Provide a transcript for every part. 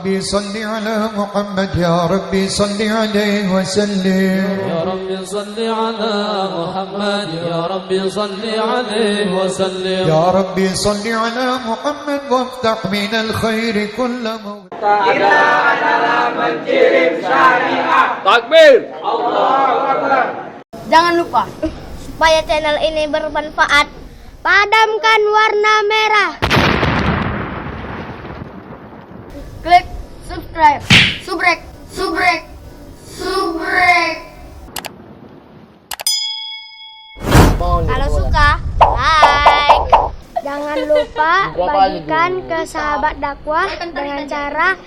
ربي صل على محمد يا ربي صل عليه وسلم يا ربي صل على محمد يا ربي صل عليه وسلم يا ربي صل على محمد وافتح من الخير كل موت. Kita adalah menkirim syariah. Takbir. Allahu Akbar. Jangan lupa, supaya channel ini bermanfaat, padamkan warna merah. Klik subscribe, subrek. Kalau suka, like. Jangan lupa bagikan ke sahabat dakwah dengan cara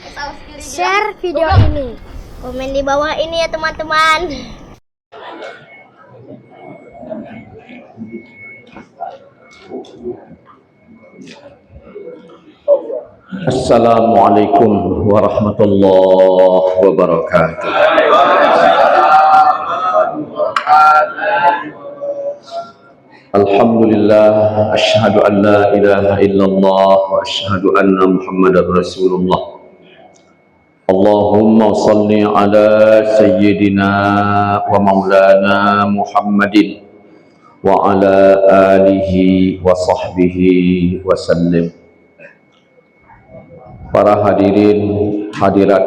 share video ini. Komen di bawah ini ya teman-teman. Assalamualaikum warahmatullahi wabarakatuh. Alhamdulillah, asyhadu an la ilaha illallah wa asyhadu anna Muhammadar Rasulullah. Allahumma salli ala sayyidina wa maulana Muhammadin wa ala alihi wa sahbihi wa sallim. Para hadirin, hadirat,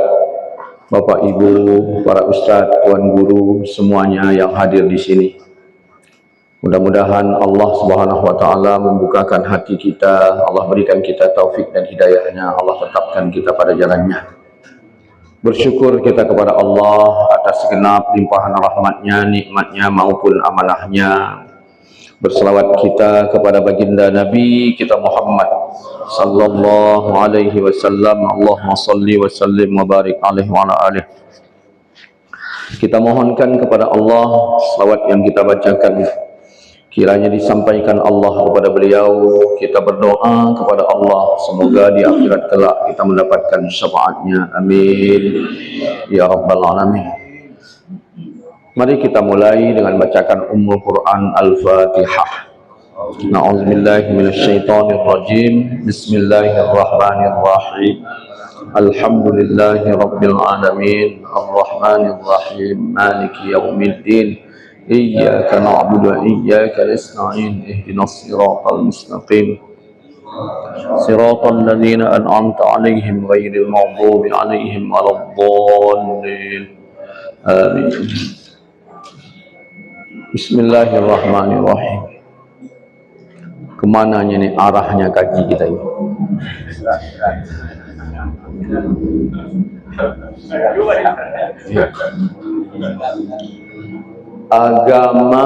Bapak Ibu, para ustadz, tuan guru, semuanya yang hadir di sini. Mudah-mudahan Allah Subhanahu wa taala membukakan hati kita, Allah berikan kita taufik dan hidayahnya, Allah tetapkan kita pada jalannya. Bersyukur kita kepada Allah atas segenap limpahan rahmatnya, nikmatnya maupun amanahnya. Berselawat kita kepada baginda Nabi kita Muhammad sallallahu alaihi wasallam. Allahumma salli wa sallim wa barik alaihi wa ala alihi. Kita mohonkan kepada Allah selawat yang kita bacakan kiranya disampaikan Allah kepada beliau. Kita berdoa kepada Allah semoga di akhirat kelak kita mendapatkan syafaatnya. Amin ya rabbal alamin. Mari kita mulai dengan bacakan Ummul Quran Al-Fatihah. Na'udzubillahi minasyaitonir rajim. Bismillahirrahmanirrahim. Alhamdulillahi rabbil alamin. Arrahmanir rahim. Maliki yaumiddin. Iyyaka na'budu wa iyyaka nasta'in. Ihdinas siratal mustaqim. Siratal ladzina an'amta 'alaihim ghairil maghdubi 'alaihim waladdallin. Amin. Bismillahirrahmanirrahim. Kemananya nih arahnya kaji kita ini? Agama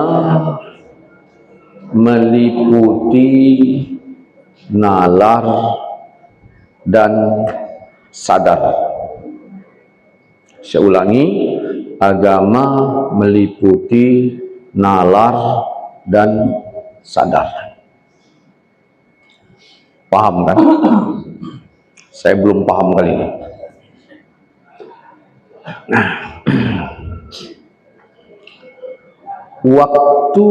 meliputi nalar dan sadar. Saya ulangi, agama meliputi nalar dan sadar. Paham kan? Saya belum paham kali ini. Waktu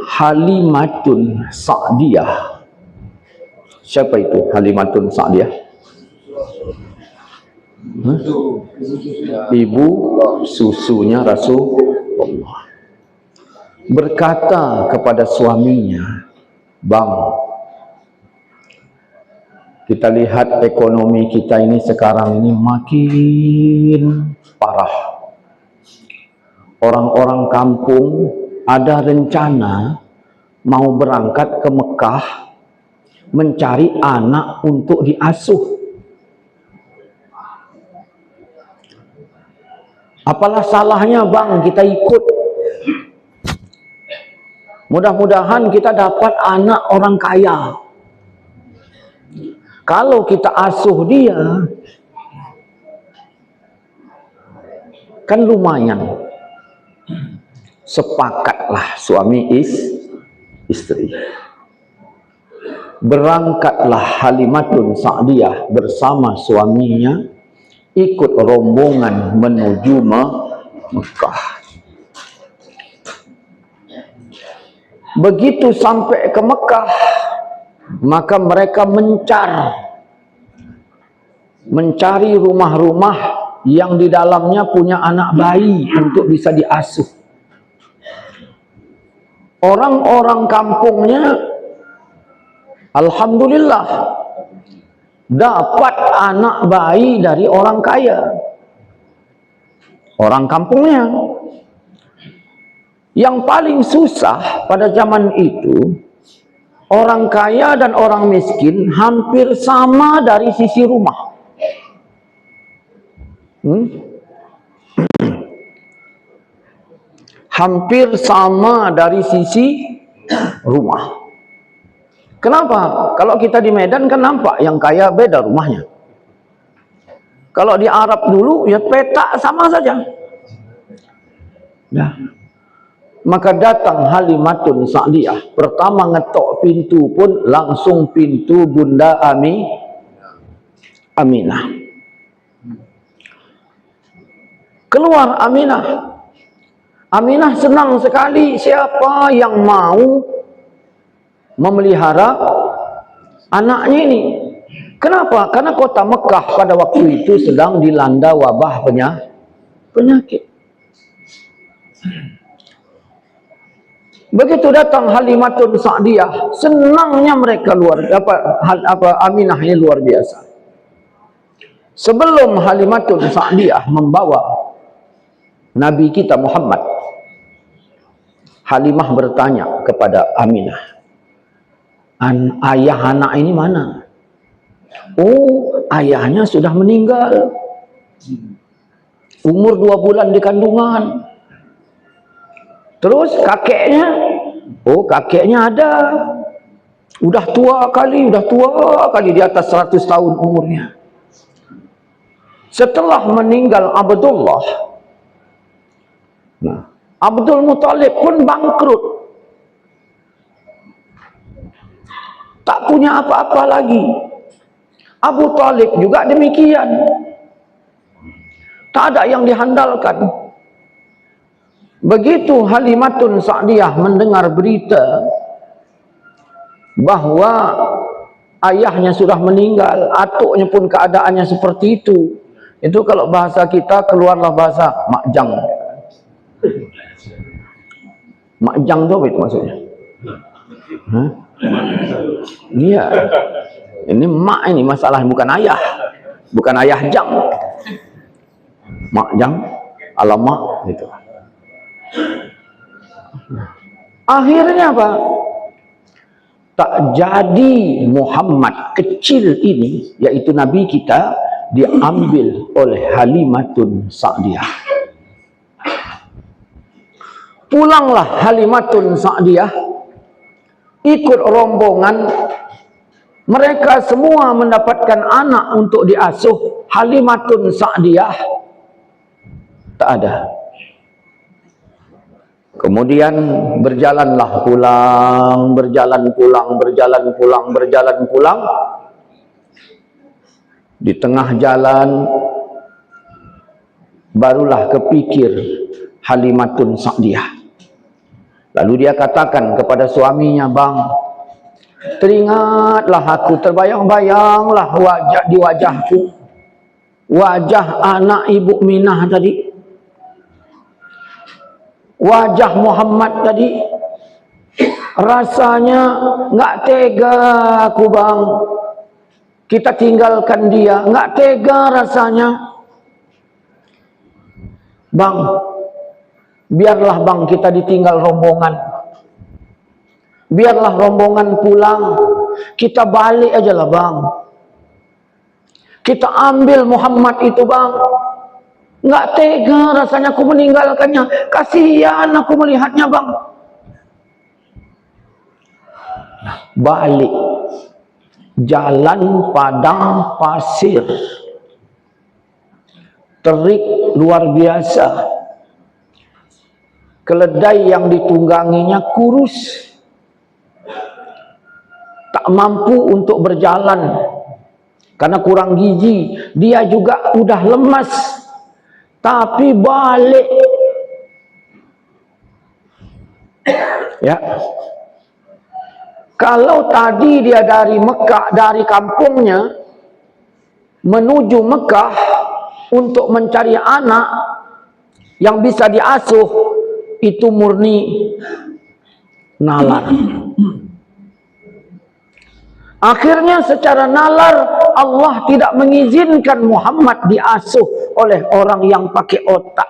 Halimatun Sa'diyah. Siapa itu Halimatun Sa'diyah? Ibu susunya Rasulullah berkata kepada suaminya, "Bang, kita lihat ekonomi kita ini sekarang ini makin parah. Orang-orang kampung ada rencana mau berangkat ke Mekah mencari anak untuk diasuh. Apalah salahnya bang kita ikut? Mudah-mudahan kita dapat anak orang kaya. Kalau kita asuh dia, kan lumayan." Sepakatlah suami istri. Berangkatlah Halimatun Sa'diyah bersama suaminya ikut rombongan menuju Mekah. Begitu sampai ke Mekah, maka mereka mencar mencari rumah-rumah yang di dalamnya punya anak bayi untuk bisa diasuh. Orang-orang kampungnya alhamdulillah dapat anak bayi dari orang kaya. Orang kampungnya. Yang paling susah pada zaman itu, orang kaya dan orang miskin hampir sama dari sisi rumah. Hampir sama dari sisi rumah. Kenapa? Kalau kita di Medan kan nampak yang kaya beda rumahnya. Kalau di Arab dulu ya petak sama saja. Nah, maka datang Halimatun Sa'diyah. Pertama ngetok pintu pun langsung pintu Bunda Aminah. Keluar Aminah. Aminah senang sekali, siapa yang mau memelihara anaknya ini. Kenapa? Karena kota Mekah pada waktu itu sedang dilanda wabah penyakit. Begitu datang Halimatun Sa'diyah, senangnya mereka Aminah ini luar biasa. Sebelum Halimatun Sa'diyah membawa Nabi kita Muhammad, Halimah bertanya kepada Aminah, ayah anak ini mana? Oh, ayahnya sudah meninggal. Umur 2 bulan di kandungan. Terus kakeknya? Oh, kakeknya ada. Udah tua kali di atas 100 tahun umurnya. Setelah meninggal Abdullah, Abdul Muthalib pun bangkrut. Tak punya apa-apa lagi. Abu Talib juga demikian. Tak ada yang dihandalkan. Begitu Halimatun Sa'diyah mendengar berita bahwa ayahnya sudah meninggal, atuknya pun keadaannya seperti itu. Itu kalau bahasa kita keluarlah bahasa makjang. Makjang itu apa itu maksudnya? Iya. Ini mak ini masalah, bukan ayah. Bukan ayah jang. Mak jang, alamak gitu. Akhirnya apa? Tak jadi Muhammad kecil ini, yaitu Nabi kita, diambil oleh Halimatun Sa'diyah. Pulanglah Halimatun Sa'diyah, ikut rombongan. Mereka semua mendapatkan anak untuk diasuh. Halimatun Sa'diyah tak ada. Kemudian berjalan pulang. Di tengah jalan barulah kepikir Halimatun Sa'diyah. Lalu dia katakan kepada suaminya, "Bang, teringatlah aku, terbayang-bayanglah di wajahku, wajah anak ibu Minah tadi, wajah Muhammad tadi. Rasanya nggak tega aku, Bang. Kita tinggalkan dia, nggak tega rasanya. Bang, biarlah Bang kita ditinggal rombongan. Biarlah rombongan pulang. Kita balik aja lah, Bang. Kita ambil Muhammad itu, Bang. Nggak tega rasanya aku meninggalkannya. Kasihan aku melihatnya, Bang." Balik. Jalan padang pasir. Terik luar biasa. Keledai yang ditungganginya kurus. Tak mampu untuk berjalan karena kurang gizi. Dia juga udah lemas, tapi balik. Ya. Kalau tadi dia dari Mekah, dari kampungnya, menuju Mekah untuk mencari anak yang bisa diasuh, itu murni nalar. Akhirnya secara nalar Allah tidak mengizinkan Muhammad diasuh oleh orang yang pakai otak.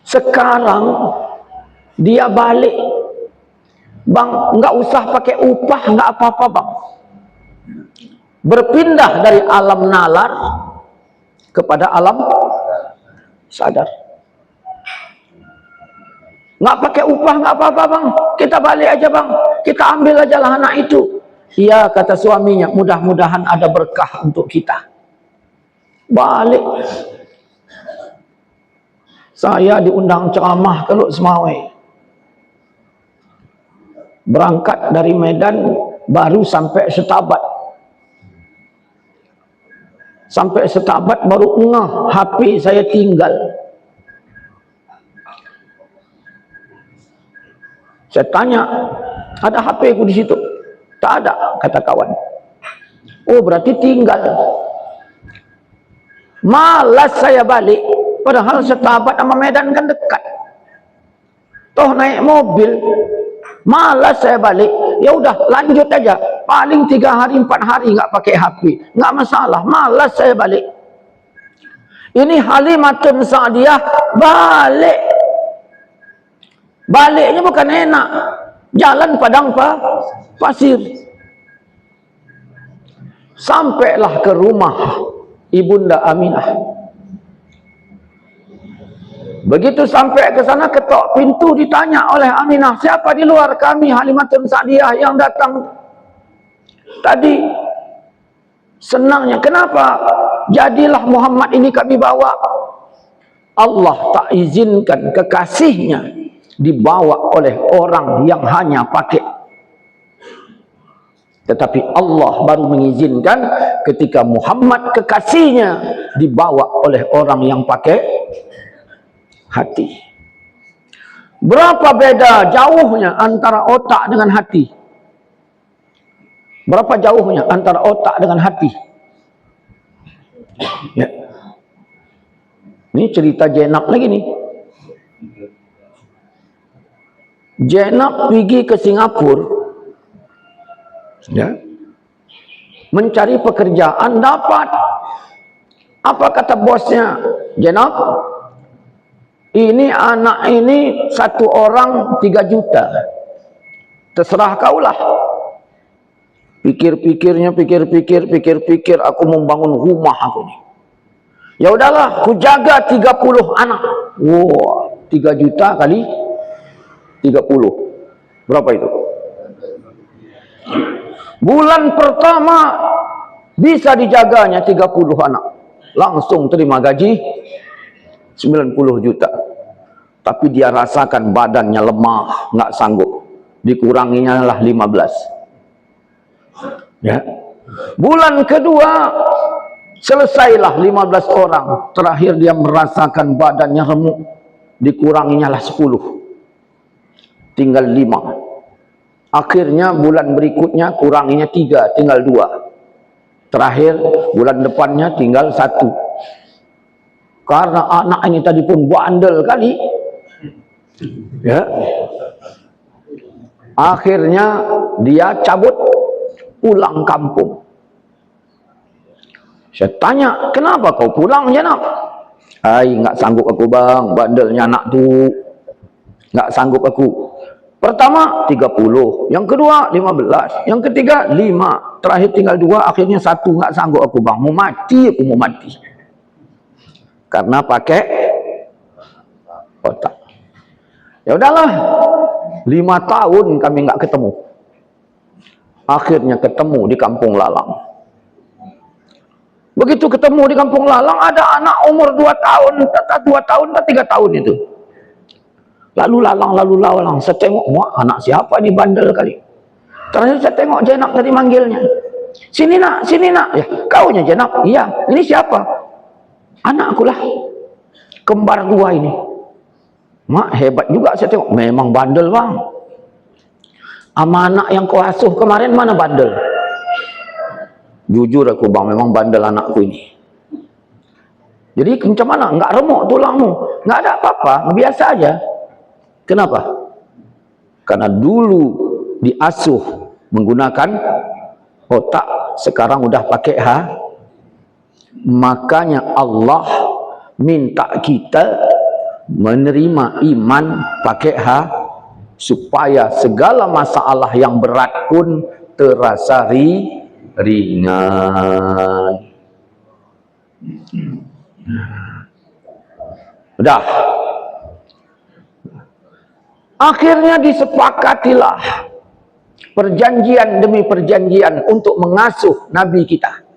Sekarang dia balik, bang, nggak usah pakai upah, nggak apa-apa bang. Berpindah dari alam nalar kepada alam sadar. Nggak pakai upah, nggak apa-apa bang, kita balik aja bang, kita ambil aja lah anak itu. Iya, kata suaminya, mudah-mudahan ada berkah untuk kita. Balik. Saya diundang ceramah ke Luk Semawai. Berangkat dari Medan baru sampai Setabat. Sampai Setabat baru ngeh HP saya tinggal. Saya tanya, ada HP ku di situ? Tak ada, kata kawan. Oh, berarti tinggal. Malas saya balik, padahal Setabat sama Medan kan dekat. Toh naik mobil, malas saya balik. Ya udah, lanjut aja. Paling 3 hari 4 hari nggak pakai HP, nggak masalah. Malas saya balik. Ini Halimatun Sa'diyah balik. Baliknya bukan enak, jalan padang pasir. Sampailah ke rumah Ibunda Aminah. Begitu sampai ke sana, ketok pintu, ditanya oleh Aminah, siapa di luar? Kami Halimatun Sa'diyah yang datang tadi. Senangnya, kenapa? Jadilah Muhammad ini kami bawa. Allah tak izinkan kekasihnya dibawa oleh orang yang hanya pakai. Tetapi Allah baru mengizinkan ketika Muhammad kekasihnya dibawa oleh orang yang pakai hati. Berapa beda jauhnya antara otak dengan hati? Berapa jauhnya antara otak dengan hati? Ya. Ini cerita Zainab lagi nih. Zainab pergi ke Singapura, ya, mencari pekerjaan, dapat. Apa kata bosnya? Zainab, ini anak ini 1 orang 3 juta. Terserah kaulah. Pikir-pikirnya, pikir-pikir, aku membangun rumah aku nih. Ya udahlah, ku jaga 30 anak. Wow, 3 juta kali 30. Berapa itu? Bulan pertama bisa dijaganya 30 anak. Langsung terima gaji 90 juta. Tapi dia rasakan badannya lemah, nggak sanggup. Dikuranginya lah 15. Ya. Bulan kedua selesailah 15 orang. Terakhir dia merasakan badannya remuk. Dikuranginya lah 10. Tinggal 5. Akhirnya bulan berikutnya kuranginya 3, tinggal 2. Terakhir bulan depannya tinggal 1. Karena anak ini tadi pun bandel kali, ya. Akhirnya dia cabut pulang kampung. Saya tanya, kenapa kau pulang, Zainab? Nggak sanggup aku bang, bandelnya anak tuh. Nggak sanggup aku. Pertama 30, yang kedua 15, yang ketiga 5, terakhir tinggal 2, akhirnya 1, nggak sanggup aku bang, mau mati, aku mau mati. Karena pakai otak. Ya udahlah, 5 tahun kami nggak ketemu. Akhirnya ketemu di Kampung Lalang. Begitu ketemu di Kampung Lalang, ada anak umur 2 tahun, 2 tahun, 3 tahun itu. Lalu lalang. Saya tengok, wah, anak siapa ini bandel kali. Terakhir saya tengok Zainab tadi manggilnya. Sini nak. Ya, kaunya Zainab. Iya, ini siapa? Anakku lah. Kembar 2 ini. Mak, hebat juga saya tengok. Memang bandel bang. Anak yang kau asuh kemarin mana bandel? Jujur aku bang, memang bandel anakku ini. Jadi macam mana? Enggak remuk tulangmu, enggak ada apa-apa, biasa aja. Kenapa? Karena dulu diasuh menggunakan otak, sekarang udah pakai Makanya Allah minta kita menerima iman pakai supaya segala masalah yang berat pun terasa ringan. Udah. Akhirnya disepakatilah perjanjian demi perjanjian untuk mengasuh Nabi kita.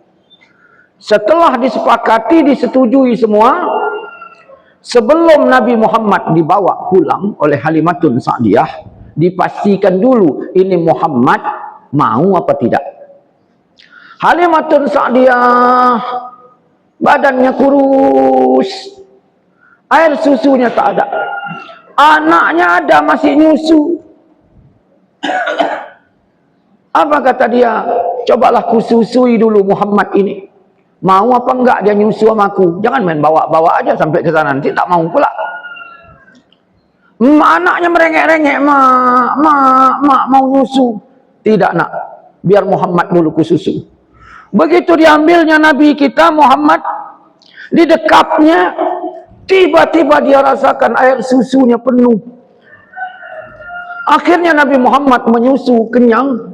Setelah disepakati, disetujui semua, sebelum Nabi Muhammad dibawa pulang oleh Halimatun Sa'diyah, dipastikan dulu ini Muhammad mau apa tidak. Halimatun Sa'diyah badannya kurus, air susunya tak ada, anaknya ada masih nyusu. Apa kata dia? Cobalah kususui dulu Muhammad ini, mau apa enggak dia nyusu sama aku. Jangan main bawa-bawa aja sampai ke sana, nanti tak mau pula. Anaknya merengek-rengek, mak mau nyusu. Tidak nak, biar Muhammad dulu kususu. Begitu diambilnya Nabi kita Muhammad, didekapnya, tiba-tiba dia rasakan air susunya penuh. Akhirnya Nabi Muhammad menyusu kenyang.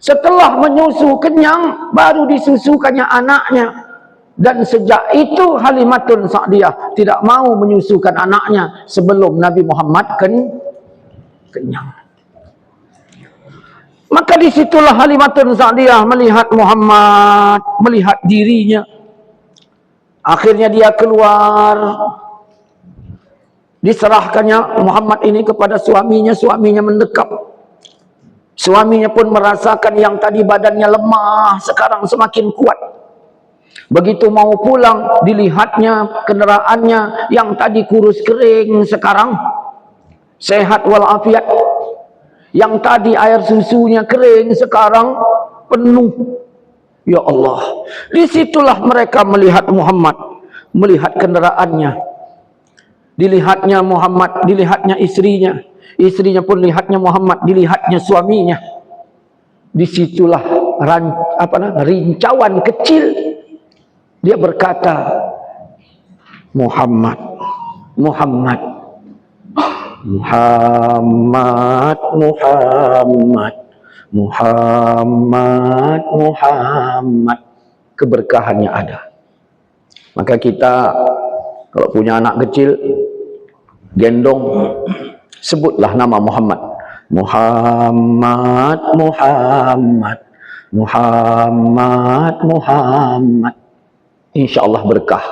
Setelah menyusu kenyang, baru disusukannya anaknya. Dan sejak itu Halimatun Sa'diyah tidak mau menyusukan anaknya sebelum Nabi Muhammad kenyang. Maka disitulah Halimatun Sa'diyah melihat Muhammad, melihat dirinya. Akhirnya dia keluar, diserahkannya Muhammad ini kepada suaminya. Suaminya mendekap. Suaminya pun merasakan yang tadi badannya lemah, sekarang semakin kuat. Begitu mau pulang, dilihatnya kendaraannya yang tadi kurus kering, sekarang sehat walafiat. Yang tadi air susunya kering, sekarang penuh. Ya Allah, disitulah mereka melihat Muhammad, melihat kendaraannya. Dilihatnya Muhammad, dilihatnya istrinya. Istrinya pun lihatnya Muhammad, dilihatnya suaminya. Disitulah rincauan kecil. Dia berkata, Muhammad, Muhammad, Muhammad, Muhammad, Muhammad, Muhammad. Keberkahannya ada. Maka kita kalau punya anak kecil, gendong, sebutlah nama Muhammad. Muhammad, Muhammad, Muhammad, Muhammad. Insya Allah berkah.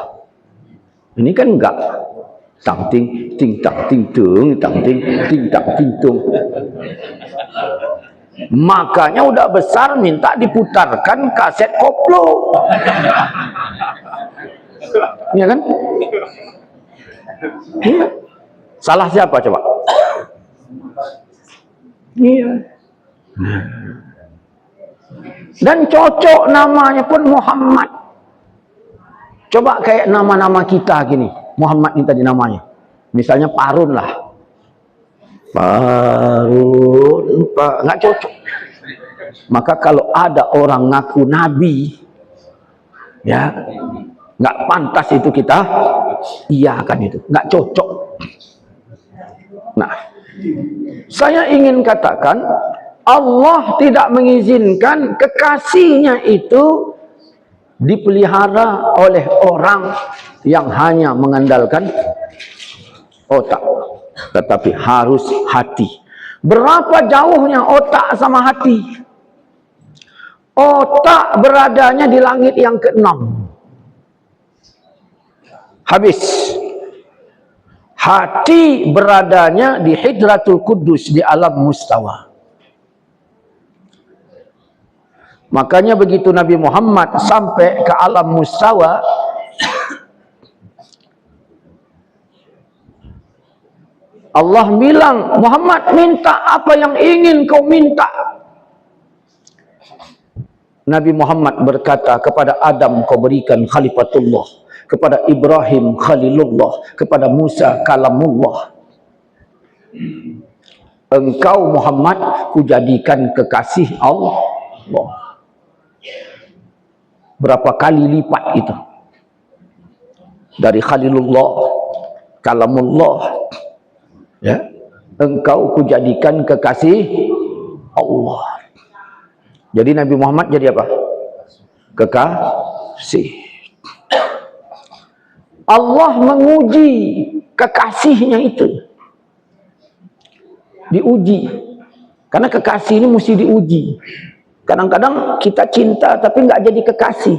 Ini kan enggak tang ting ting tang ting tung tang ting ting tang ting tung. Makanya udah besar minta diputarkan kaset koplo. Iya kan? Iya. Salah siapa coba? Iya. Dan cocok namanya pun Muhammad. Coba kayak nama-nama kita gini. Muhammad ini tadi namanya. Misalnya Parun lah. Parun, nggak cocok. Maka kalau ada orang ngaku nabi, ya, nggak pantas itu kita iyakan itu. Nggak cocok. Nah, saya ingin katakan, Allah tidak mengizinkan kekasihnya itu dipelihara oleh orang yang hanya mengandalkan otak, tetapi harus hati. Berapa jauhnya otak sama hati? Otak beradanya di langit yang ke-6. Habis. Hati beradanya di Hidratul Quddus, di alam mustawa. Makanya begitu Nabi Muhammad sampai ke alam mustawa, Allah bilang, Muhammad, minta apa yang ingin kau minta. Nabi Muhammad berkata, kepada Adam kau berikan khalifatullah, kepada Ibrahim khalilullah, kepada Musa kalamullah. Engkau Muhammad kujadikan kekasih Allah. Berapa kali lipat itu? Dari khalilullah, kalamullah, ya, engkau kujadikan kekasih Allah. Jadi Nabi Muhammad jadi apa? Kekasih. Allah menguji kekasihnya itu. Diuji. Karena kekasih ini mesti diuji. Kadang-kadang kita cinta tapi nggak jadi kekasih.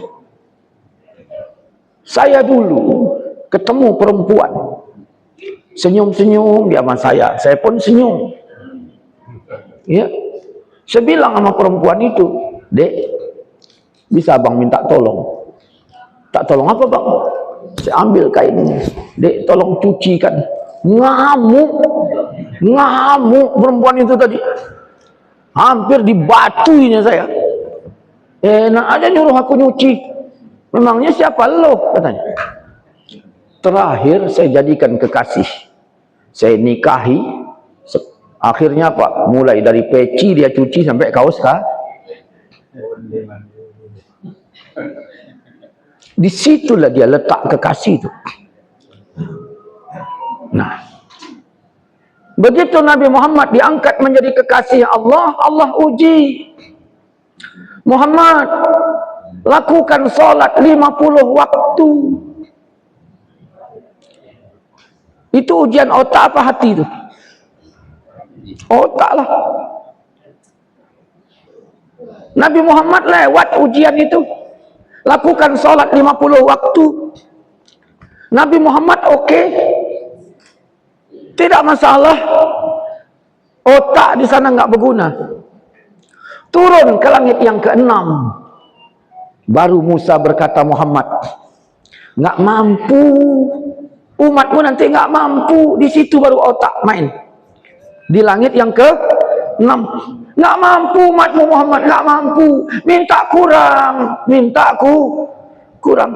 Saya dulu ketemu perempuan, senyum-senyum dia sama saya pun senyum. Ya, saya bilang sama perempuan itu, Dek, bisa abang minta tolong? Tak tolong apa bang? Saya ambil kainnya, Dek, tolong cucikan. Ngamuk perempuan itu tadi, hampir dibatuinya saya. Enak aja nyuruh aku nyuci, memangnya siapa lo, katanya. Terakhir saya jadikan kekasih, saya nikahi. Akhirnya apa? Mulai dari peci dia cuci sampai kaos kah? Disitulah dia letak kekasih itu. Nah, begitu Nabi Muhammad diangkat menjadi kekasih Allah, Allah uji. Muhammad, lakukan sholat 50 waktu. Itu ujian otak apa hati itu? Otak lah. Nabi Muhammad lewat ujian itu. Lakukan sholat 50 waktu. Nabi Muhammad oke. Tidak masalah. Otak di sana nggak berguna. Turun ke langit yang ke-6. Baru Musa berkata, Muhammad, nggak mampu. Umatmu nanti nggak mampu. Di situ baru otak main. Di langit yang ke-6. Nggak mampu umatmu Muhammad, nggak mampu. Minta kurang. Minta kurang.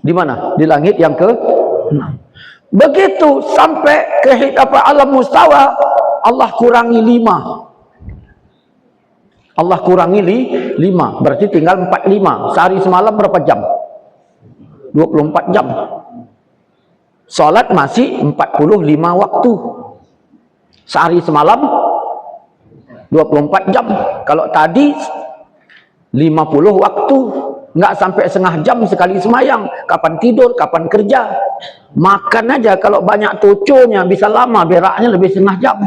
Di mana? Di langit yang ke-6. Begitu sampai ke alam mustawa, Allah kurangi 5. Allah kurangi 5. Berarti tinggal 45. Sehari semalam berapa jam? 24 jam. Salat masih 45 waktu. Sehari semalam 24 jam. Kalau tadi 50 waktu. Nggak sampai setengah jam sekali semayang. Kapan tidur, kapan kerja. Makan aja kalau banyak tucunya bisa lama, beraknya lebih setengah jam.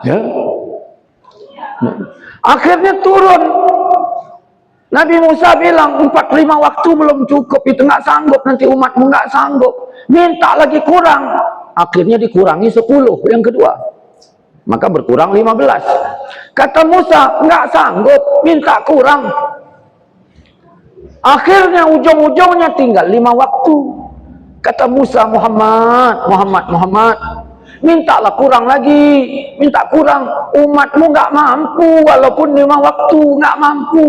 Ya. Akhirnya turun. Nabi Musa bilang 45 waktu belum cukup, itu nggak sanggup, nanti umatmu nggak sanggup. Minta lagi kurang. Akhirnya dikurangi 10 yang kedua. Maka berkurang 15. Kata Musa, nggak sanggup, minta kurang. Akhirnya ujung-ujungnya tinggal 5 waktu. Kata Musa, Muhammad, mintalah kurang lagi, minta kurang. Umatmu nggak mampu, walaupun 5 waktu nggak mampu.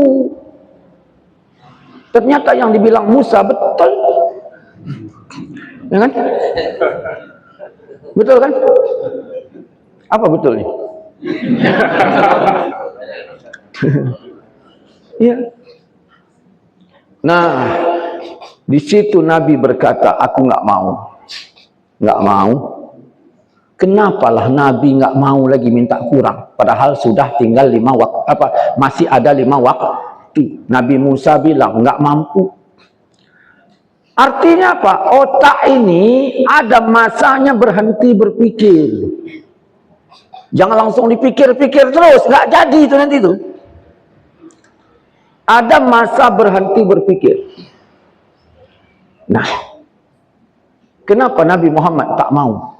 Ternyata yang dibilang Musa betul. Ya kan? Betul kan? Apa betul nih? Ya. Nah, di situ Nabi berkata, aku nggak mau. Nggak mau. Kenapalah Nabi nggak mau lagi minta kurang? Padahal sudah tinggal 5 waktu. Masih ada 5 waktu. Nabi Musa bilang nggak mampu. Artinya apa? Otak ini ada masanya berhenti berpikir. Jangan langsung dipikir-pikir terus, nggak jadi itu nanti itu. Ada masa berhenti berpikir. Nah, kenapa Nabi Muhammad tak mau?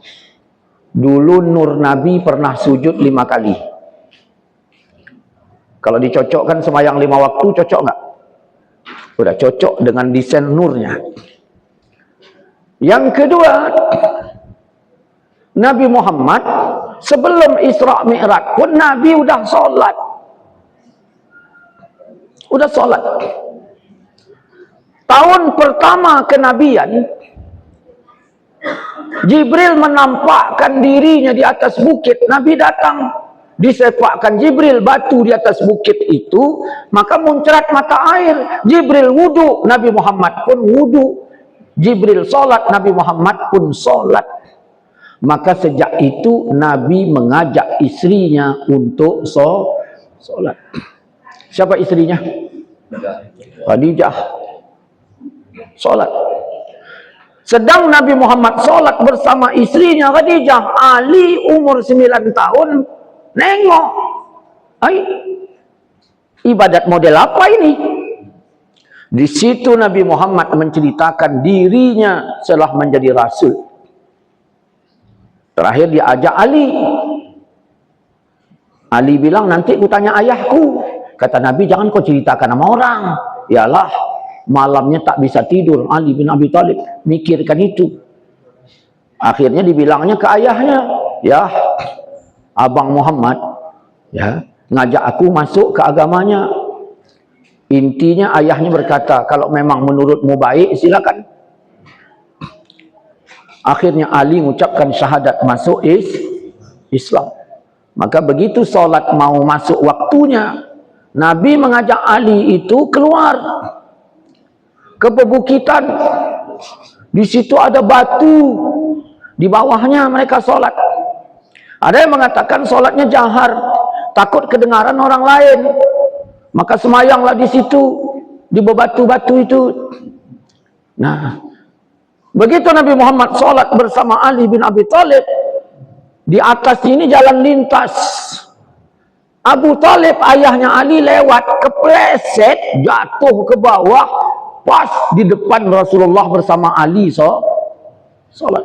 Dulu Nur Nabi pernah sujud 5 kali. Kalau dicocokkan semayang 5 waktu, cocok nggak? Udah cocok dengan desain nurnya. Yang kedua, Nabi Muhammad sebelum Isra Mi'raj pun Nabi udah solat. Udah solat. Tahun pertama kenabian, Jibril menampakkan dirinya di atas bukit. Nabi datang, disepakkan Jibril batu di atas bukit itu, maka muncrat mata air. Jibril wudu, Nabi Muhammad pun wudu. Jibril solat, Nabi Muhammad pun solat. Maka sejak itu Nabi mengajak istrinya untuk solat. Siapa istrinya? Khadijah. Solat. Sedang Nabi Muhammad solat bersama istrinya Khadijah. Ali umur 9 tahun nengok. Ibadat model apa ini? Di situ Nabi Muhammad menceritakan dirinya setelah menjadi rasul. Terakhir diajak Ali. Ali bilang, nanti ku tanya ayahku. Kata Nabi, jangan kau ceritakan sama orang. Yalah, malamnya tak bisa tidur. Ali bin Abi Thalib mikirkan itu. Akhirnya dibilangnya ke ayahnya, ya, Abang Muhammad, ya, ngajak aku masuk ke agamanya. Intinya ayahnya berkata, kalau memang menurutmu baik, silakan. Akhirnya Ali mengucapkan syahadat masuk Islam. Maka begitu solat mau masuk waktunya, Nabi mengajak Ali itu keluar ke pebukitan. Di situ ada batu, di bawahnya mereka solat. Ada yang mengatakan solatnya jahar, takut kedengaran orang lain. Maka semayanglah di situ, di batu-batu itu. Nah, begitu Nabi Muhammad solat bersama Ali bin Abi Thalib, di atas ini jalan lintas. Abu Thalib, ayahnya Ali, lewat, kepleset, jatuh ke bawah, pas di depan Rasulullah bersama Ali solat.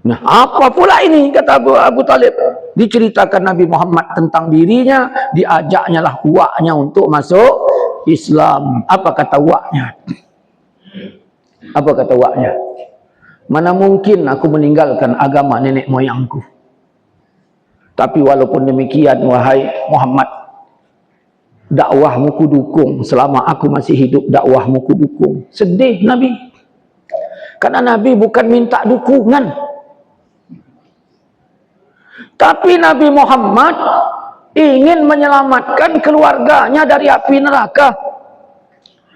Nah, apa pula ini, kata Abu Thalib? Diceritakan Nabi Muhammad tentang dirinya, diajaknya lah uaknya untuk masuk Islam. Apa kata uaknya? Apa kata uaknya? Mana mungkin aku meninggalkan agama nenek moyangku. Tapi walaupun demikian, wahai Muhammad, dakwahmu ku dukung. Selama aku masih hidup, dakwahmu ku dukung. Sedih Nabi. Karena Nabi bukan minta dukungan. Tapi Nabi Muhammad ingin menyelamatkan keluarganya dari api neraka.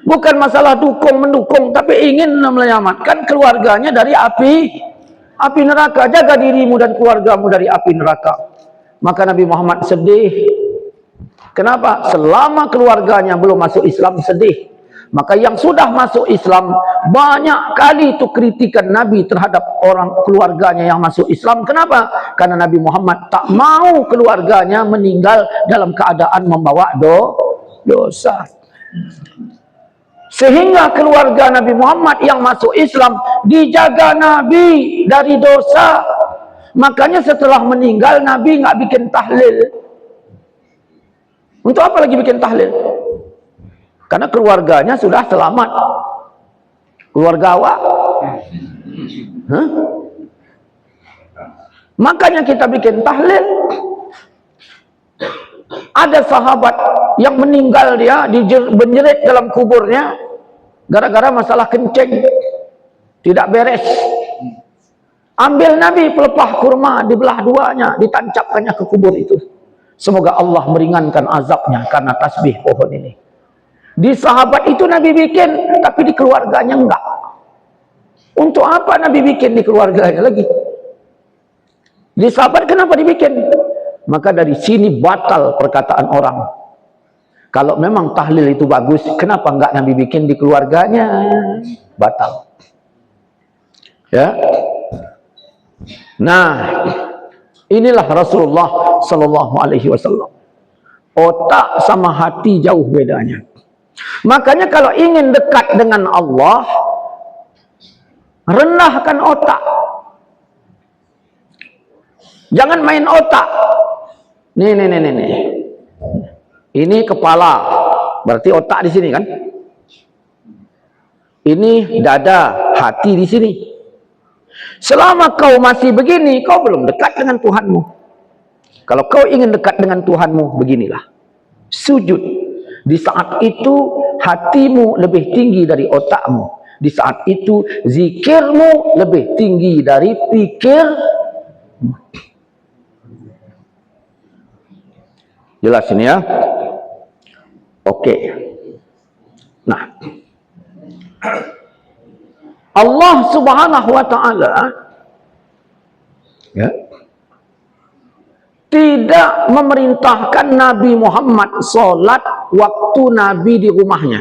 Bukan masalah dukung-mendukung, tapi ingin menyelamatkan keluarganya dari api neraka. Jaga dirimu dan keluargamu dari api neraka. Maka Nabi Muhammad sedih. Kenapa? Selama keluarganya belum masuk Islam, sedih. Maka yang sudah masuk Islam, banyak kali itu kritikan Nabi terhadap orang keluarganya yang masuk Islam. Kenapa? Karena Nabi Muhammad tak mau keluarganya meninggal dalam keadaan membawa dosa. Sehingga keluarga Nabi Muhammad yang masuk Islam dijaga Nabi dari dosa. Makanya setelah meninggal Nabi nggak bikin tahlil. Untuk apa lagi bikin tahlil? Karena keluarganya sudah selamat. Keluarga awak. Makanya kita bikin tahlil. Ada sahabat yang meninggal, dia dibenjerit dalam kuburnya gara-gara masalah kencing, tidak beres. Ambil Nabi pelepah kurma, dibelah duanya, ditancapkannya ke kubur itu. Semoga Allah meringankan azabnya karena tasbih pohon ini. Di sahabat itu Nabi bikin, tapi di keluarganya enggak. Untuk apa Nabi bikin di keluarganya lagi? Di sahabat kenapa dibikin? Maka dari sini batal perkataan orang. Kalau memang tahlil itu bagus, kenapa enggak Nabi bikin di keluarganya? Batal. Ya. Nah, inilah Rasulullah sallallahu alaihi wasallam. Otak sama hati jauh bedanya. Makanya kalau ingin dekat dengan Allah, rendahkan otak. Jangan main otak. Nih. Ini kepala, berarti otak di sini kan? Ini dada, hati di sini. Selama kau masih begini, kau belum dekat dengan Tuhanmu. Kalau kau ingin dekat dengan Tuhanmu, beginilah. Sujud. Di saat itu, hatimu lebih tinggi dari otakmu. Di saat itu, zikirmu lebih tinggi dari pikir. Jelas ini ya? Oke. Nah, Allah Subhanahu wa ta'ala ya, tidak memerintahkan Nabi Muhammad sholat waktu Nabi di rumahnya.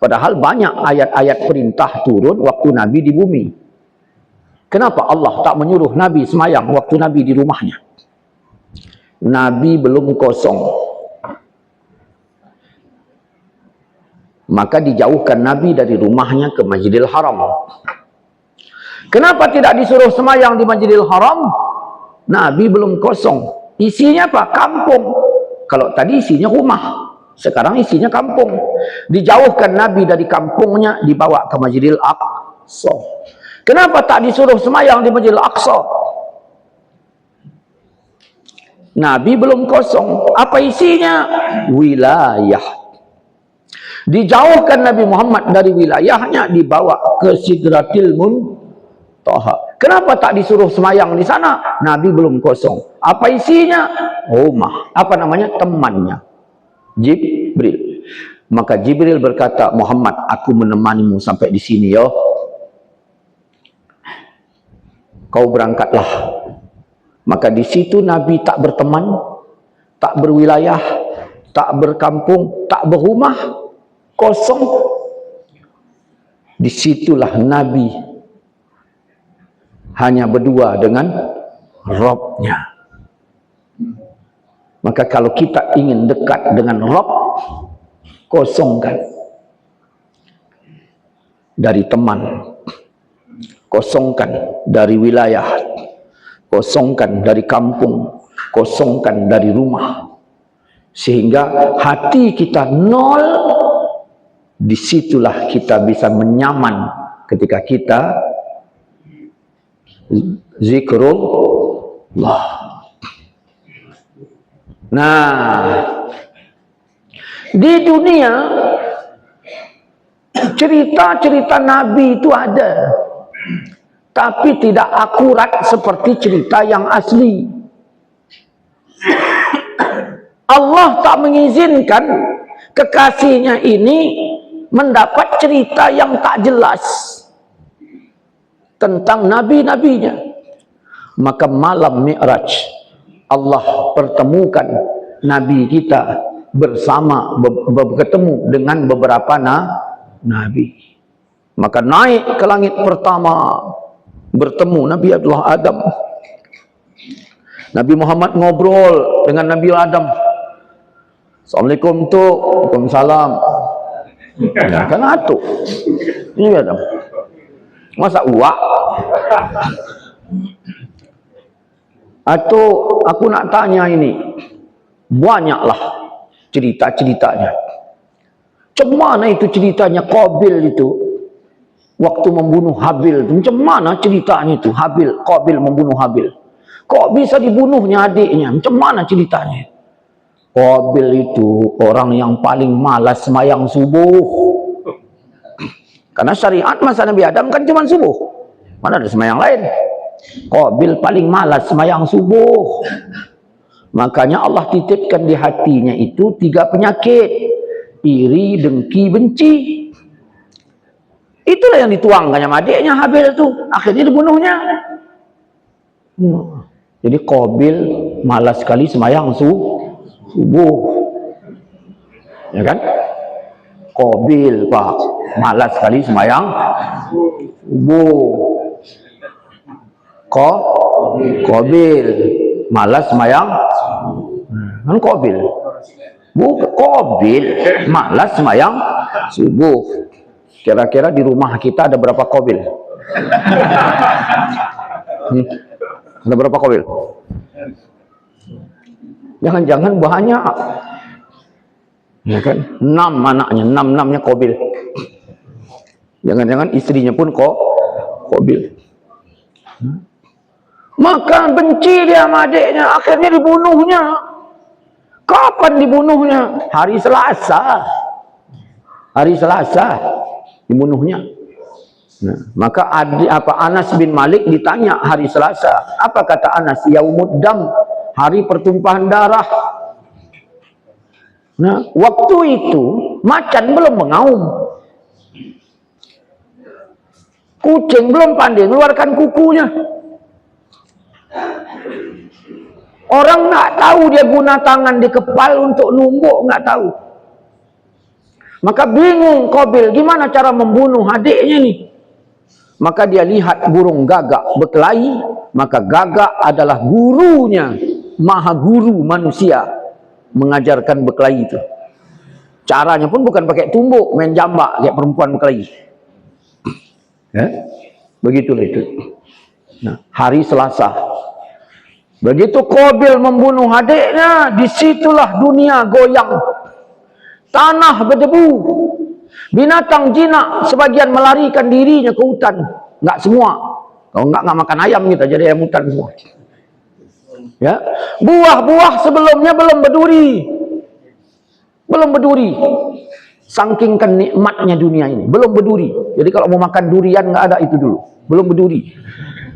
Padahal banyak ayat-ayat perintah turun waktu Nabi di bumi. Kenapa Allah tak menyuruh Nabi semayang waktu Nabi di rumahnya? Nabi belum kosong. Maka dijauhkan Nabi dari rumahnya ke Masjidil Haram. Kenapa tidak disuruh semayang di Masjidil Haram? Nabi belum kosong. Isinya apa? Kampung. Kalau tadi isinya rumah, sekarang isinya kampung. Dijauhkan Nabi dari kampungnya, dibawa ke Masjidil Aqsa. Kenapa tak disuruh semayang di Masjidil Aqsa? Nabi belum kosong. Apa isinya? Wilayah. Dijauhkan Nabi Muhammad dari wilayahnya, dibawa ke Sidratil Muntaha. Kenapa tak disuruh semayang di sana? Nabi belum kosong. Apa isinya? Rumah. Apa namanya? Temannya. Jibril. Maka Jibril berkata, Muhammad, aku menemanimu sampai di sini ya. Kau berangkatlah. Maka di situ Nabi tak berteman, tak berwilayah, tak berkampung, tak berumah, kosong. Disitulah Nabi hanya berdua dengan Rabb-Nya. Maka kalau kita ingin dekat dengan Rabb, kosongkan dari teman, kosongkan dari wilayah, kosongkan dari kampung, kosongkan dari rumah, sehingga hati kita nol. Disitulah kita bisa menyaman ketika kita zikrullah. Nah, di dunia cerita-cerita Nabi itu ada, tapi tidak akurat seperti cerita yang asli. Allah tak mengizinkan kekasihnya ini mendapat cerita yang tak jelas tentang nabi-nabinya. Maka malam Mi'raj Allah pertemukan nabi kita bersama bertemu dengan beberapa nabi. Maka naik ke langit pertama, bertemu Nabi Adam. Nabi Muhammad ngobrol dengan Nabi Adam. Assalamualaikum tu, waalaikumsalam. Ya kan atuk. Ini Adam. Masa uak? Atau aku nak tanya ini, banyaklah cerita-ceritanya. Macam mana itu ceritanya Qabil itu waktu membunuh Habil itu? Macam mana ceritanya itu Qabil membunuh Habil? Kok bisa dibunuhnya adiknya? Macam mana ceritanya? Qabil itu orang yang paling malas sembahyang subuh. Karena syariat masa Nabi Adam kan cuma subuh. Mana ada sembahyang lain? Qabil paling malas sembahyang subuh. Makanya Allah titipkan di hatinya itu 3 penyakit. Iri, dengki, benci. Itulah yang dituangkannya sama adiknya Habil itu. Akhirnya dibunuhnya. Jadi Qabil malas sekali sembahyang subuh. Ya kan? Qabil Pak malas sekali sembahyang subuh. Qabil malas sembahyang kan Qabil. Qabil malas sembahyang subuh. Kira-kira di rumah kita ada berapa Qabil? Ada berapa Qabil? Jangan-jangan banyak. Ya kan? 6 anaknya, 6-6-nya Qabil. Jangan-jangan istrinya pun Qabil. Maka benci dia sama adiknya, akhirnya dibunuhnya. Kapan dibunuhnya? Hari Selasa. Hari Selasa dibunuhnya. Nah, maka Anas bin Malik ditanya hari Selasa. Apa kata Anas? Yaumud dam, hari pertumpahan darah. Nah, waktu itu macan belum mengaum. Kucing belum pandai mengeluarkan kukunya. Orang nggak tahu dia guna tangan di kepal untuk numbuk, nggak tahu. Maka bingung Qabil, gimana cara membunuh adiknya nih? Maka dia lihat burung gagak berkelahi, maka gagak adalah gurunya, maha guru manusia mengajarkan berkelahi itu. Caranya pun bukan pakai tumbuk, main jambak kayak perempuan berkelahi. Ya? Begitulah itu. Nah, hari Selasa. Begitu Qabil membunuh adiknya, disitulah dunia goyang. Tanah berdebu. Binatang jinak sebagian melarikan dirinya ke hutan. Enggak semua. Kalau enggak makan ayam kita jadi ayam hutan semua. Ya. Buah-buah sebelumnya belum berduri. Belum berduri. Saking kenikmatnya dunia ini, belum berduri. Jadi kalau mau makan durian enggak ada itu dulu. Belum berduri.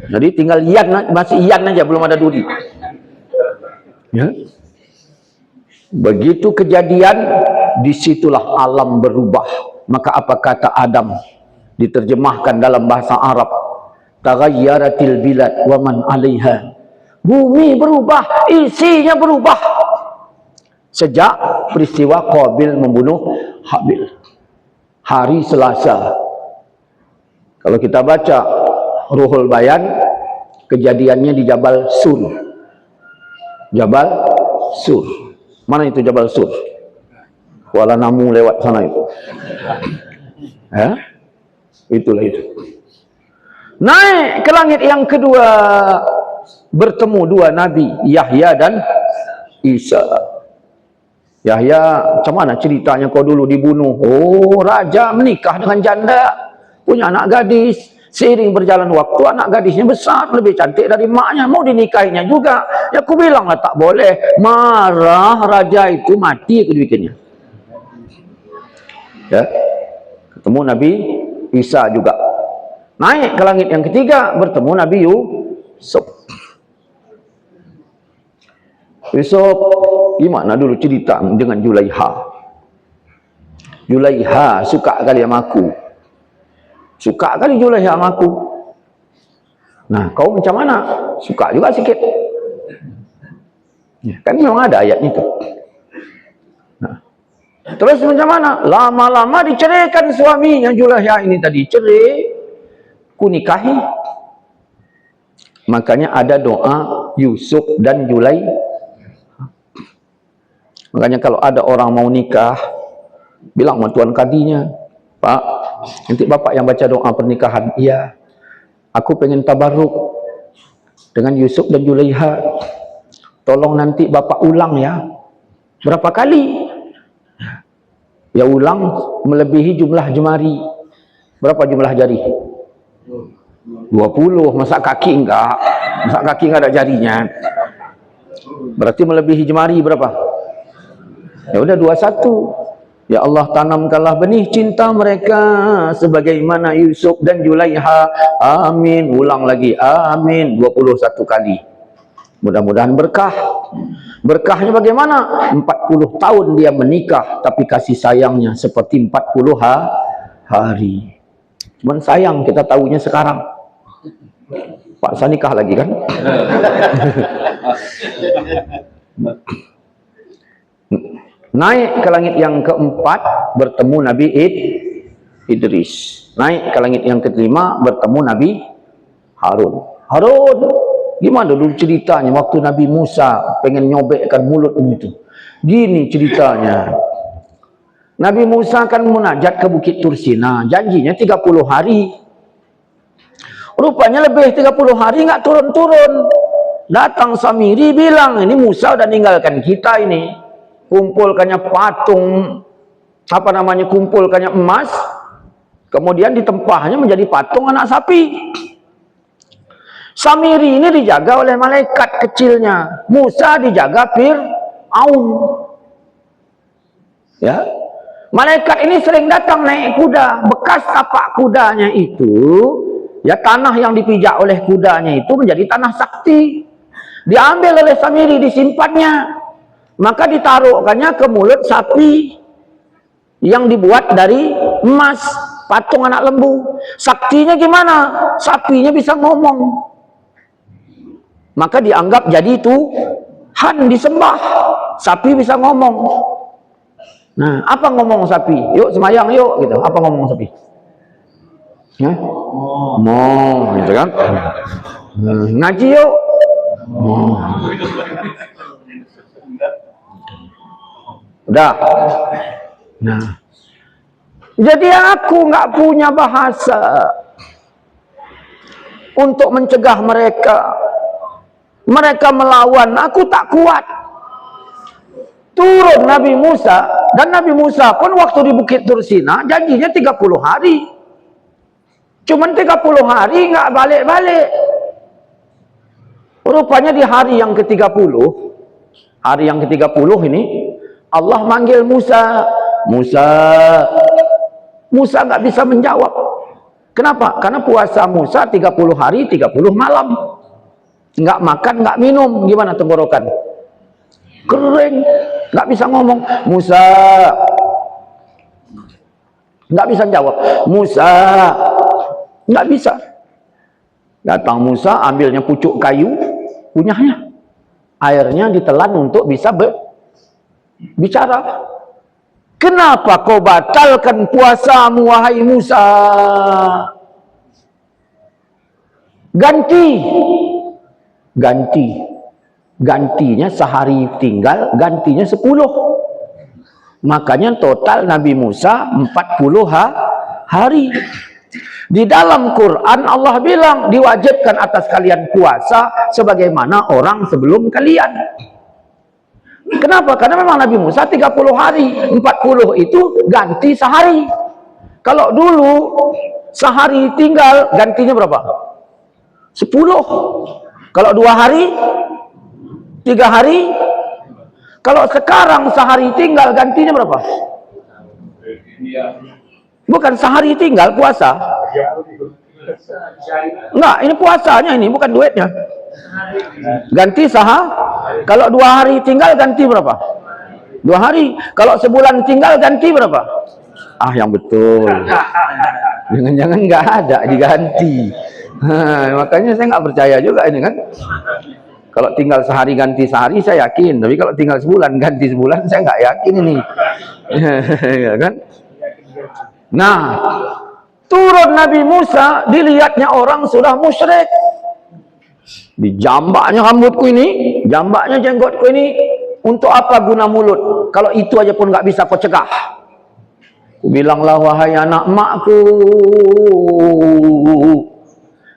Jadi tinggal iyan, masih iyan aja, belum ada duri. Ya. Begitu kejadian, disitulah alam berubah. Maka apa kata Adam? Diterjemahkan dalam bahasa Arab. Taghayyaratil bilad wa man 'alaiha. Bumi berubah, isinya berubah. Sejak peristiwa Qabil membunuh Habil. Hari Selasa. Kalau kita baca Ruhul Bayan, kejadiannya di Jabal Sur. Jabal Sur. Mana itu Jabal Sur? Kuala Namu lewat sana itu. Ya? Itulah itu. Naik ke langit yang kedua, bertemu dua nabi, Yahya dan Isa. Yahya, macam mana ceritanya kau dulu dibunuh? Oh, raja menikah dengan janda, punya anak gadis. Seiring berjalan waktu, anak gadisnya besar, lebih cantik dari maknya, mau dinikahinya juga. Ya aku bilanglah tak boleh. Marah raja itu, mati aku dibikinnya. Ya, ketemu Nabi Isa juga. Naik ke langit yang ketiga, bertemu Nabi Yusuf. Yusuf, gimana dulu cerita dengan Julaiha? Julaiha suka kali sama aku. Suka kali Julaiha sama aku. Nah, kau macam mana? Suka juga sikit. Ya, kan memang ada ayatnya itu. Nah, terus macam mana? Lama-lama diceraikan suaminya Julaiha ini tadi. Cerai, ku nikahi. Makanya ada doa Yusuf dan Julaiha. Makanya kalau ada orang mau nikah, bilang sama tuan kadinya, Pak, nanti bapak yang baca doa pernikahan. Iya, aku pengen tabarruk dengan Yusuf dan Julaiha. Tolong nanti bapak ulang ya. Berapa kali? Ya ulang melebihi jumlah jemari. Berapa jumlah jari? 20. Masa kaki enggak? Masa kaki enggak ada jarinya? Berarti melebihi jemari berapa? Ya udah 21. Ya Allah, tanamkanlah benih cinta mereka sebagaimana Yusuf dan Julaiha. Amin. Ulang lagi. Amin. 21 kali. Mudah-mudahan berkah. Berkahnya bagaimana? 40 tahun dia menikah, tapi kasih sayangnya seperti 40 hari. Cuman sayang kita tahunya sekarang. Pak saya nikah lagi kan? Naik ke langit yang keempat, bertemu Nabi Idris. Naik ke langit yang kelima, bertemu Nabi Harun. Harun, gimana dulu ceritanya waktu Nabi Musa pengen nyobekkan mulut itu? Gini ceritanya. Nabi Musa kan munajat ke Bukit Tursina, janjinya 30 hari. Rupanya lebih 30 hari nggak turun-turun. Datang Samiri bilang, ini Musa udah ninggalkan kita ini. Kumpulkannya patung, apa namanya, kumpulkannya emas, Kemudian ditempahnya menjadi patung anak sapi. Samiri ini dijaga oleh malaikat kecilnya. Musa dijaga Fir'aun. Ya. Malaikat ini sering datang naik kuda. Bekas tapak kudanya itu, ya tanah yang dipijak oleh kudanya itu menjadi tanah sakti. Diambil oleh Samiri, disimpannya. Maka ditaruhkannya ke mulut sapi yang dibuat dari emas, patung anak lembu. Saktinya gimana? Sapinya bisa ngomong. Maka dianggap jadi Tuhan, disembah. Sapi bisa ngomong. Nah, apa ngomong sapi? Yuk semayang yuk, gitu. Apa ngomong sapi? Mo, gitu kan? Ngaji yuk. Udah. Nah, jadi aku nggak punya bahasa untuk mencegah mereka. Mereka melawan, aku tak kuat. Turun Nabi Musa, dan Nabi Musa pun waktu di Bukit Tursina janjinya 30 hari. Cuman 30 hari nggak balik-balik. Rupanya di hari yang ke-30, hari yang ke-30 ini Allah manggil Musa. Musa nggak bisa menjawab. Kenapa? Karena puasa Musa 30 hari 30 malam. Nggak makan, nggak minum. Gimana tenggorokan? Kering, nggak bisa ngomong. Musa nggak bisa jawab. Musa nggak bisa. Datang Musa, ambilnya pucuk kayu punyanya, airnya ditelan untuk bisa bicara. Kenapa kau batalkan puasamu, wahai Musa? Gantinya sehari tinggal, gantinya 10. Makanya total Nabi Musa 40 hari. Di dalam Quran Allah bilang diwajibkan atas kalian puasa sebagaimana orang sebelum kalian. Kenapa? Karena memang Nabi Musa 30 hari, 40 itu ganti sehari. Kalau dulu sehari tinggal, gantinya berapa? 10. Kalau 2 hari, 3 hari. Kalau sekarang sehari tinggal, gantinya berapa? Bukan sehari tinggal puasa. Enggak, ini puasanya ini, bukan duitnya. Ganti kalau 2 hari tinggal, ganti berapa? 2 hari. Kalau sebulan tinggal, ganti berapa? Ah, yang betul. Jangan-jangan nggak ada diganti. Makanya saya nggak percaya juga ini kan. Kalau tinggal sehari ganti sehari saya yakin, tapi kalau tinggal sebulan ganti sebulan saya nggak yakin ini. Ya kan? Nah, turun Nabi Musa, dilihatnya orang sudah musyrik. Dijambaknya rambutku ini, jambaknya jenggotku ini, untuk apa guna mulut? Kalau itu aja pun nggak bisa kau cegah. Bilanglah, wahai anak makku,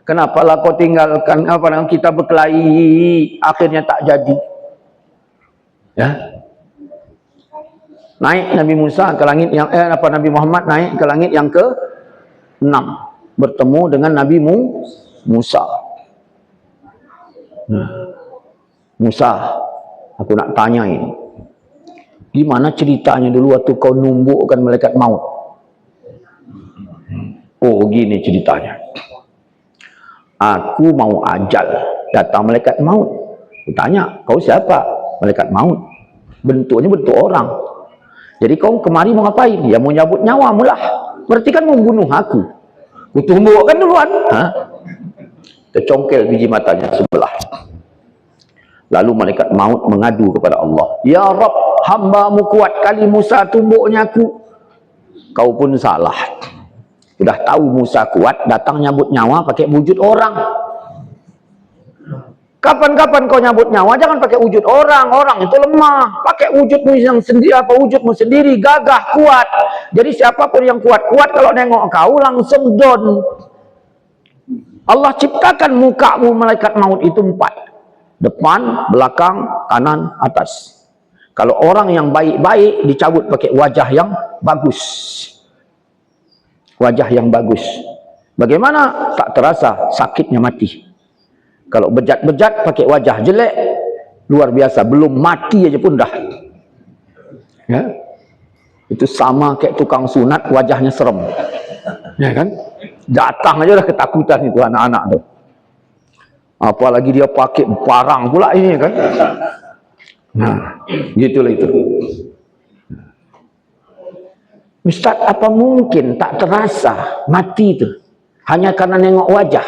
kenapalah kau tinggalkan apa yang kita berkelahi, akhirnya tak jadi. Ya. Naik Nabi Musa ke langit yang Nabi Muhammad naik ke langit yang ke-6, bertemu dengan Nabi Musa. Musa, aku nak tanya ini. Gimana ceritanya dulu waktu kau numbukkan malaikat maut? Oh, gini ceritanya. Aku mau ajal, datang malaikat maut. Tanya, kau siapa? Malaikat maut. Bentuknya bentuk orang. Jadi kau kemari mau ngapain? Ya mau nyabut nyawamu lah. Berarti kan membunuh aku. Kutumbukkan duluan. Tercongkel biji matanya sebelah. Lalu malaikat maut mengadu kepada Allah. Ya Rabb, hambamu kuat kali Musa tumbuknya aku. Kau pun salah. Sudah tahu Musa kuat, datang nyabut nyawa pakai wujud orang. Kapan-kapan kau nyabut nyawa, jangan pakai wujud orang. Orang itu lemah. Pakai wujudmu yang sendiri, wujudmu sendiri, gagah, kuat. Jadi siapapun yang kuat-kuat, kalau nengok kau langsung down. Allah ciptakan mukamu malaikat maut itu 4. Depan, belakang, kanan, atas. Kalau orang yang baik-baik dicabut pakai wajah yang bagus. wajah yang bagus. Bagaimana? Tak terasa sakitnya mati. Kalau bejat-bejat pakai wajah jelek, luar biasa, belum mati aja pun dah. Ya. Itu sama kayak tukang sunat, wajahnya serem. Ya kan? Datang aja udah ketakutan itu anak-anak tuh. Apalagi dia pakai parang pula ini kan. Nah, gitulah itu. Ustaz, apa mungkin tak terasa mati itu hanya karena nengok wajah?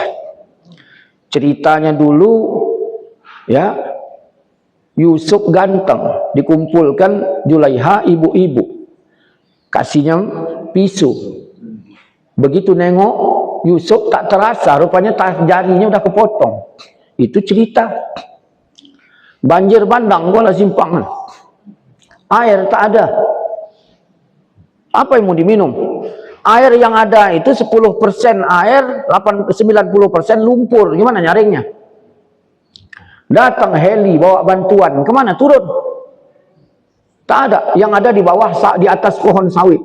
Ceritanya dulu ya, Yusuf ganteng, dikumpulkan Julaiha ibu-ibu, kasihnya pisau. Begitu nengok Yusuf tak terasa, rupanya jarinya udah kepotong. Itu cerita. Banjir bandang Kuala Simpang, air tak ada. Apa yang mau diminum? Air yang ada itu 10% air, 90% lumpur. Gimana nyaringnya? Datang heli bawa bantuan, kemana turun? Tak ada. Yang ada di bawah, di atas pohon sawit.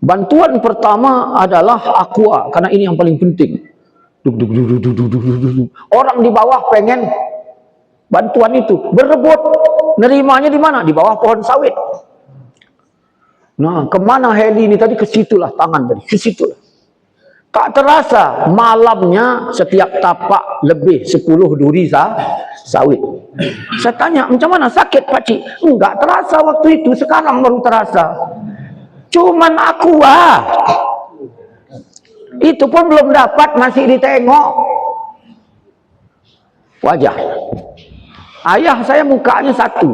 Bantuan pertama adalah aqua, karena ini yang paling penting. Orang di bawah pengen bantuan itu, berebut. Nerimanya di mana? Di bawah pohon sawit. Nah, kemana heli ini tadi? Kesitulah tangan tadi, kesitulah. Tak terasa malamnya setiap tapak lebih 10 duri sawit. Saya tanya, macam mana sakit pakcik? Enggak terasa waktu itu, sekarang baru terasa. Cuman aqua. Itu pun belum dapat, masih ditengok wajah. Ayah saya mukanya satu,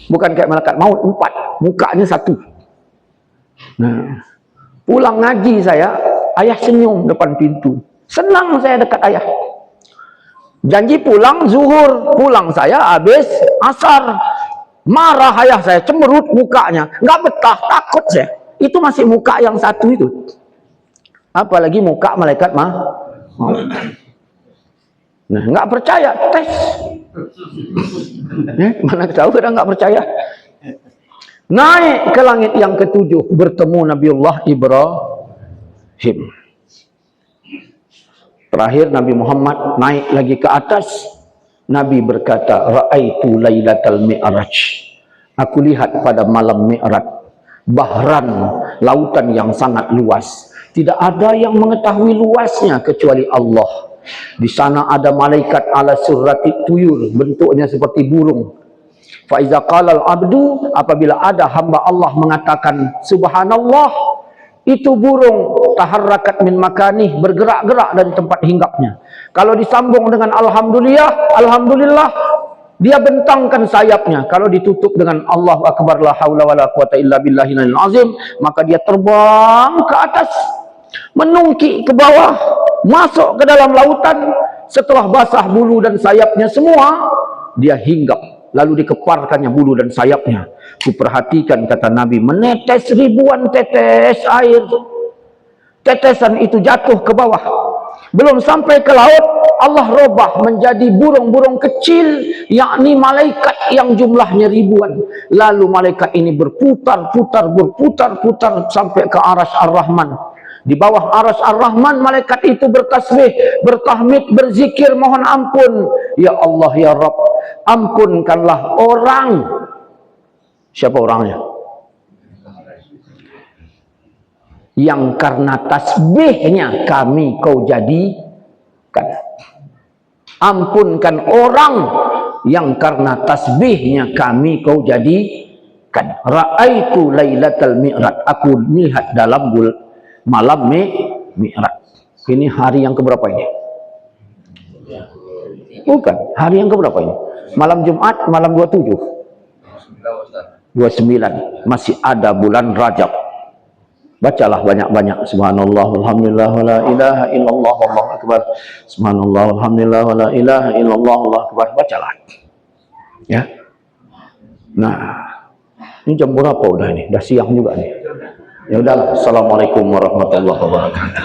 bukan kayak malaikat maut 4, mukanya satu. Nah, pulang ngaji saya, ayah senyum depan pintu. Senang saya dekat ayah. Janji pulang zuhur, pulang saya habis asar. Marah ayah saya, cemberut mukanya, nggak betah, takut saya. Itu masih muka yang satu itu. Apalagi muka malaikat maut. Nah, nggak percaya, tes. Mana tahu kadang nggak percaya. Naik ke langit yang ke-7, bertemu Nabiullah Ibrahim. Terakhir Nabi Muhammad naik lagi ke atas. Nabi berkata, Ra'aitu laylatal mi'raj. Aku lihat pada malam mi'raj. Bahran, lautan yang sangat luas. Tidak ada yang mengetahui luasnya kecuali Allah. Di sana ada malaikat ala surrati tuyur, bentuknya seperti burung. Fa iza qala al-abdu, apabila ada hamba Allah mengatakan subhanallah, itu burung taharrakat min makanih, bergerak-gerak dari tempat hinggapnya. Kalau disambung dengan alhamdulillah, alhamdulillah, dia bentangkan sayapnya. Kalau ditutup dengan Allahu akbar la haula wala quwata illa billahil azim, maka dia terbang ke atas, menungki ke bawah, masuk ke dalam lautan. Setelah basah bulu dan sayapnya semua, dia hinggap. Lalu dikeparkannya bulu dan sayapnya. Kuperhatikan, kata Nabi, menetes ribuan tetes air. Tetesan itu jatuh ke bawah. Belum sampai ke laut, Allah robah menjadi burung-burung kecil, yakni malaikat yang jumlahnya ribuan. Lalu malaikat ini berputar-putar sampai ke arsy Ar-Rahman. Di bawah arsy Ar-Rahman, malaikat itu bertasbih, bertahmid, berzikir, mohon ampun. Ya Allah, ya Rabb, ampunkanlah orang. Siapa orangnya? Yang karena tasbihnya kami kau jadikan. Ampunkan orang yang karena tasbihnya kami kau jadikan. Ra'aitu lailatal mi'raj. Aku lihat dalam malam mi'raj. Ini hari yang keberapa ini? Bukan, hari yang keberapa ini? Malam Jumat, malam 27. 29. Masih ada bulan Rajab. Bacalah banyak-banyak. Subhanallah, alhamdulillah, wa la ilaha illallah, Allahu akbar. Subhanallah, alhamdulillah, wa la ilaha illallah, Allahu akbar. Bacalah. Ya. Nah, ini jam berapa udah ini? Udah siang juga nih. Ya udahlah. Assalamualaikum warahmatullahi wabarakatuh.